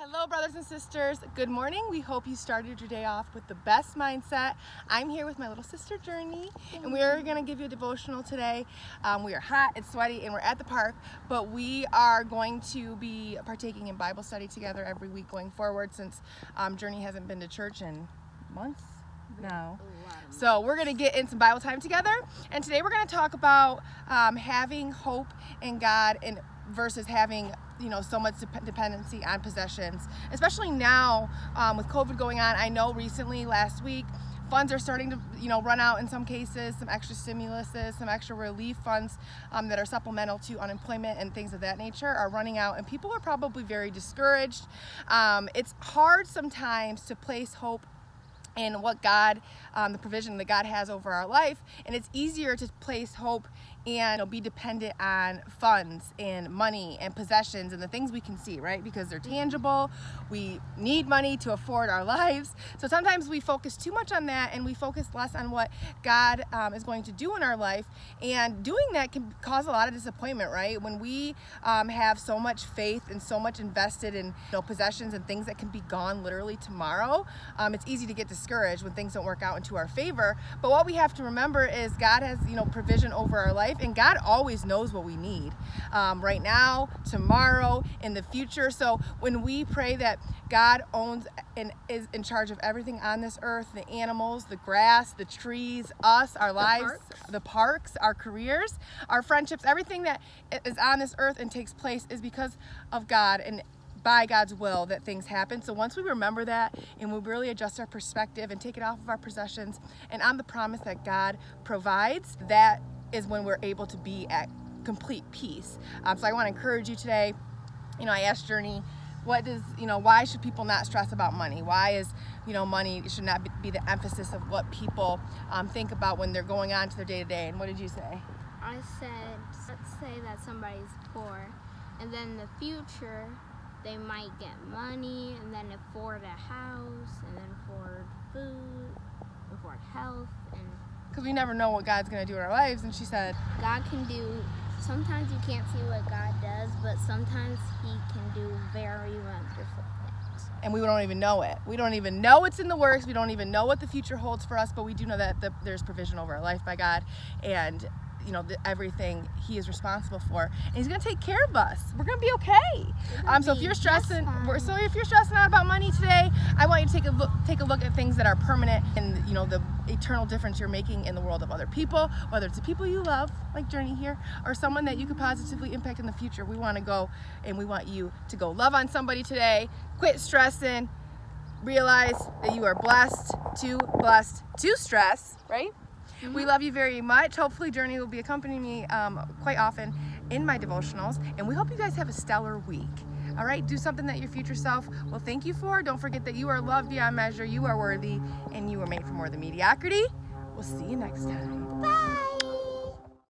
Hello, brothers and sisters. Good morning. We hope you started your day off with the best mindset. I'm here with my little sister, Journee, and we are going to give you a devotional today. We are hot, it's sweaty, and we're at the park, but we are going to be partaking in Bible study together every week going forward since Journee hasn't been to church in months now. So we're going to get in some Bible time together, and today we're going to talk about having hope in God and versus having so much dependency on possessions, especially now with COVID going on. I know recently, last week, funds are starting to run out in some cases, some extra stimuluses, some extra relief funds that are supplemental to unemployment and things of that nature are running out, and people are probably very discouraged. It's hard sometimes to place hope in what God, the provision that God has over our life, and it's easier to place hope and be dependent on funds and money and possessions and the things we can see, right? Because they're tangible. We need money to afford our lives. So sometimes we focus too much on that and we focus less on what God is going to do in our life. And doing that can cause a lot of disappointment, right? When we have so much faith and so much invested in possessions and things that can be gone literally tomorrow, it's easy to get discouraged when things don't work out into our favor. But what we have to remember is God has provision over our life, and God always knows what we need right now, tomorrow, in the future. So when we pray that God owns and is in charge of everything on this earth, the animals, the grass, the trees, us, our lives, the parks, our careers, our friendships, everything that is on this earth and takes place is because of God and by God's will that things happen. So once we remember that and we really adjust our perspective and take it off of our possessions and on the promise that God provides, that is when we're able to be at complete peace. So I want to encourage you today. I asked Journee, why should people not stress about money? Why is, money should not be the emphasis of what people think about when they're going on to their day-to-day? And what did you say? I said, let's say that somebody's poor, and then in the future, they might get money, and then afford a house, and then afford food, afford health, and because we never know what God's going to do in our lives. And she said, God can do, sometimes you can't see what God does, but sometimes He can do very wonderful things. And we don't even know it. We don't even know what's in the works. We don't even know what the future holds for us, but we do know that there's provision over our life by God, and everything He is responsible for, and He's going to take care of us. We're going to be okay. So if you're stressing, out about money today, I want you to take a look at things that are permanent and the eternal difference you're making in the world of other people, whether it's the people you love, like Journee here, or someone that you could positively impact in the future. We want to go, and we want you to go love on somebody today. Quit stressing. Realize that you are blessed to stress, right? We love you very much. Hopefully Journee will be accompanying me quite often in my devotionals, and we hope you guys have a stellar week. All right, do something that your future self will thank you for. Don't forget that you are loved beyond measure, you are worthy, and you are made for more than mediocrity. We'll see you next time. Bye.